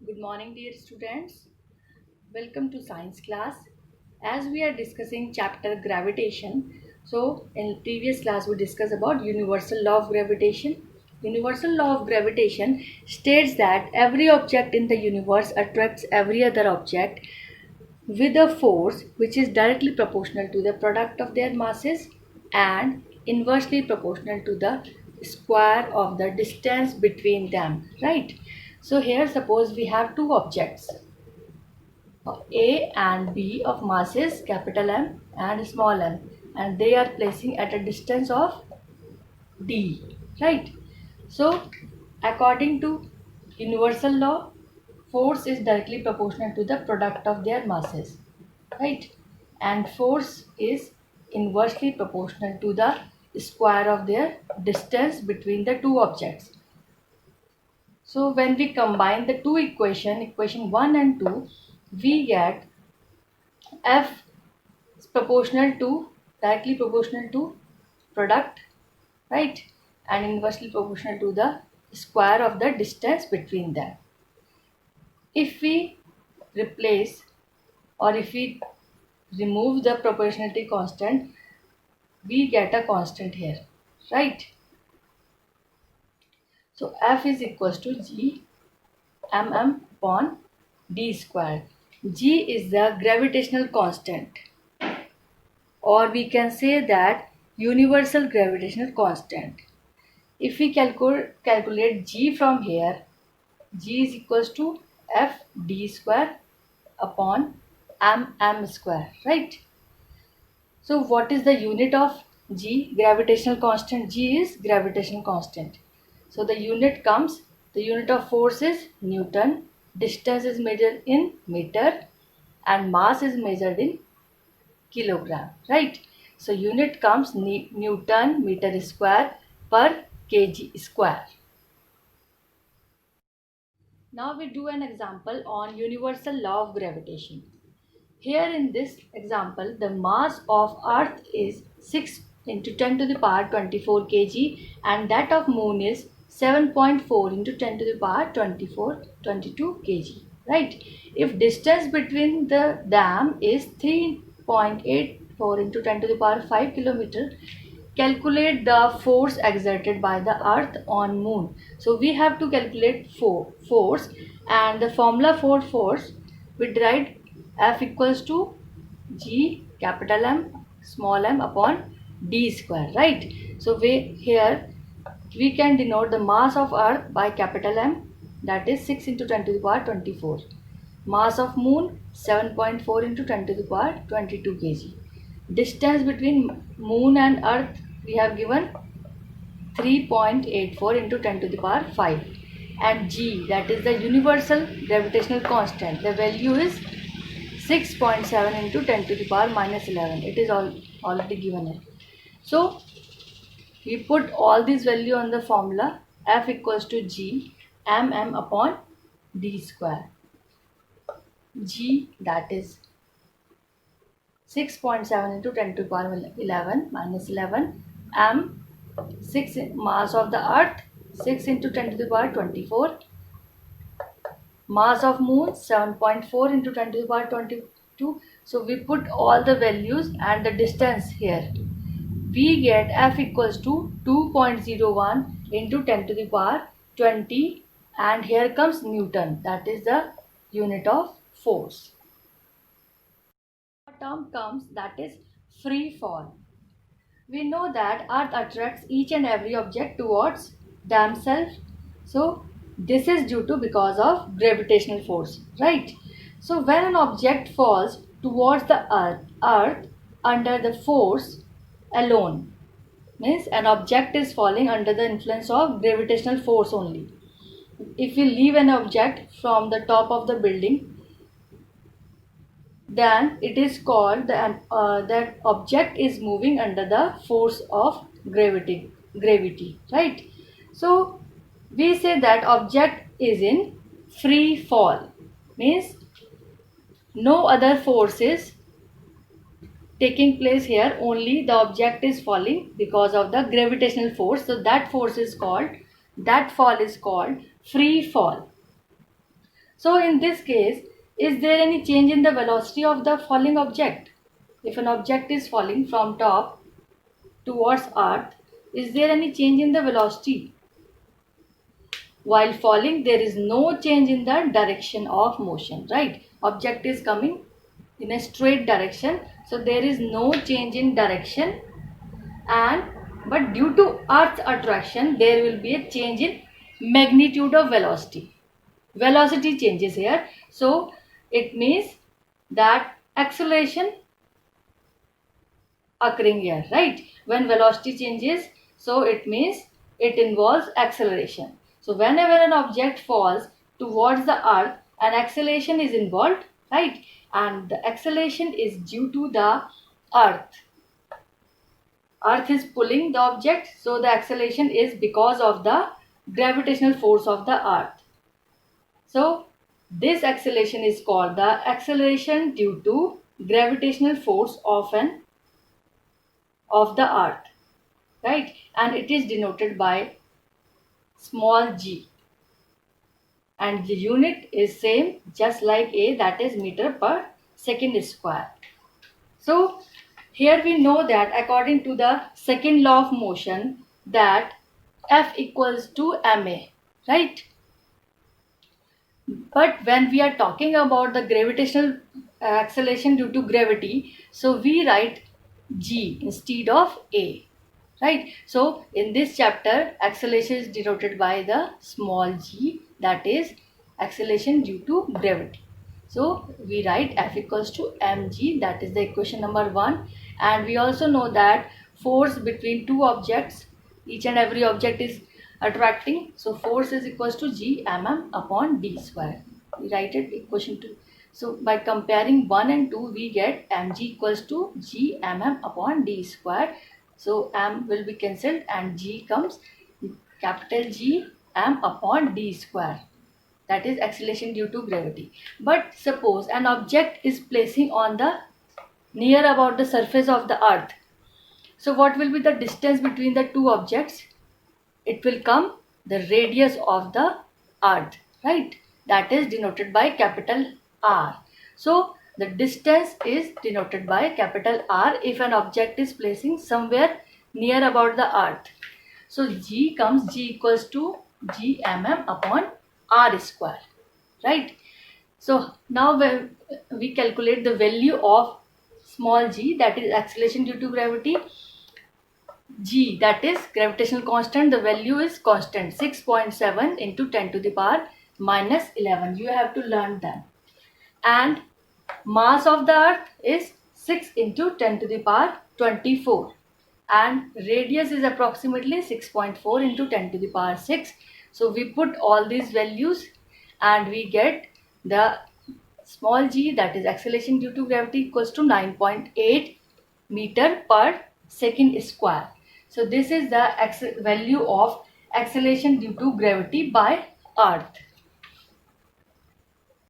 Good morning, dear students. Welcome to science class. As we are discussing chapter gravitation, so in previous class we discussed about universal law of gravitation. Universal law of gravitation states that every object in the universe attracts every other object with a force which is directly proportional to the product of their masses and inversely proportional to the square of the distance between them, right? So here suppose we have two objects A and B of masses capital M and small m, and they are placing at a distance of D, right? So according to universal law, force is directly proportional to the product of their masses, right? And force is inversely proportional to the square of their distance between the two objects. So when we combine the two equation 1 and 2, we get F is directly proportional to product, right? And inversely proportional to the square of the distance between them. If we replace or if we remove the proportionality constant, we get a constant here, right? So F is equals to G mm upon d square. G is the gravitational constant, or we can say that universal gravitational constant. If we calculate G from here, G is equals to F d square upon m square, right? So what is the unit of G? Gravitational constant. G is gravitational constant. So the unit of force is Newton, distance is measured in meter, and mass is measured in kilogram, right? So unit comes Newton meter square per kg square. Now we do an example on universal law of gravitation. Here in this example, the mass of Earth is 6 into 10 to the power 24 kg and that of Moon is 7.4 into 10 to the power 22 kg. Right? If distance between them is 3.84 into 10 to the power 5 kilometer, calculate the force exerted by the Earth on Moon. So we have to calculate force, and the formula for force we write F equals to G capital M small m upon d square, right? So we can denote the mass of Earth by capital M, that is 6 into 10 to the power 24. Mass of Moon 7.4 into 10 to the power 22 kg. Distance between Moon and Earth we have given 3.84 into 10 to the power 5, and G, that is the universal gravitational constant, the value is 6.7 into 10 to the power minus 11. It is already given here. So we put all these value on the formula. F equals to G mm upon d square. G, that is 6.7 into 10 to the power 11 minus 11. M, 6 mass of the Earth 6 into 10 to the power 24. Mass of Moon 7.4 into 10 to the power 22. So we put all the values and the distance here. We get F equals to 2.01 into 10 to the power 20, and here comes Newton, that is the unit of force. A term comes, that is free fall. We know that Earth attracts each and every object towards themselves. So this is due to because of gravitational force, right? So when an object falls towards the earth under the force alone, means an object is falling under the influence of gravitational force only. If we leave an object from the top of the building, then it is called that object is moving under the force of gravity, right? So we say that object is in free fall, means no other force is taking place here, only the object is falling because of the gravitational force. So that fall is called free fall. So in this case, is there any change in the velocity of the falling object? If an object is falling from top towards earth, is there any change in the velocity? While falling, there is no change in the direction of motion, right? Object is coming in a straight direction, so there is no change in direction, and but due to earth's attraction, there will be a change in magnitude of velocity. Velocity changes here, so it means that acceleration occurring here, right? When velocity changes, so it means it involves acceleration. So whenever an object falls towards the earth, an acceleration is involved, right? And the acceleration is due to the earth. Earth is pulling the object, so the acceleration is because of the gravitational force of the earth. So this acceleration is called the acceleration due to gravitational force of the earth, right? And it is denoted by small g, and the unit is same just like a, that is meter per second square. So here we know that according to the second law of motion, that F equals to ma, right? But when we are talking about the gravitational acceleration due to gravity, so we write g instead of a, right? So in this chapter, acceleration is denoted by the small g, that is acceleration due to gravity. So we write F equals to mg, that is the equation number 1. And we also know that force between two objects, each and every object is attracting, so force is equals to g mm upon d square. We write it equation 2. So by comparing 1 and 2, we get mg equals to g mm upon d square. So m will be cancelled and g comes capital G m upon d square, that is acceleration due to gravity. But suppose an object is placing on the near about the surface of the earth, so what will be the distance between the two objects? It will come the radius of the earth, right? That is denoted by capital R. So the distance is denoted by capital R if an object is placing somewhere near about the earth. So G comes G equals to G mm upon R square, right? So now we calculate the value of small g, that is acceleration due to gravity. G, that is gravitational constant, the value is constant 6.7 into 10 to the power minus 11. You have to learn that. And mass of the earth is 6 into 10 to the power 24. And radius is approximately 6.4 into 10 to the power 6. So we put all these values and we get the small g, that is acceleration due to gravity, equals to 9.8 meter per second square. So this is the value of acceleration due to gravity by earth.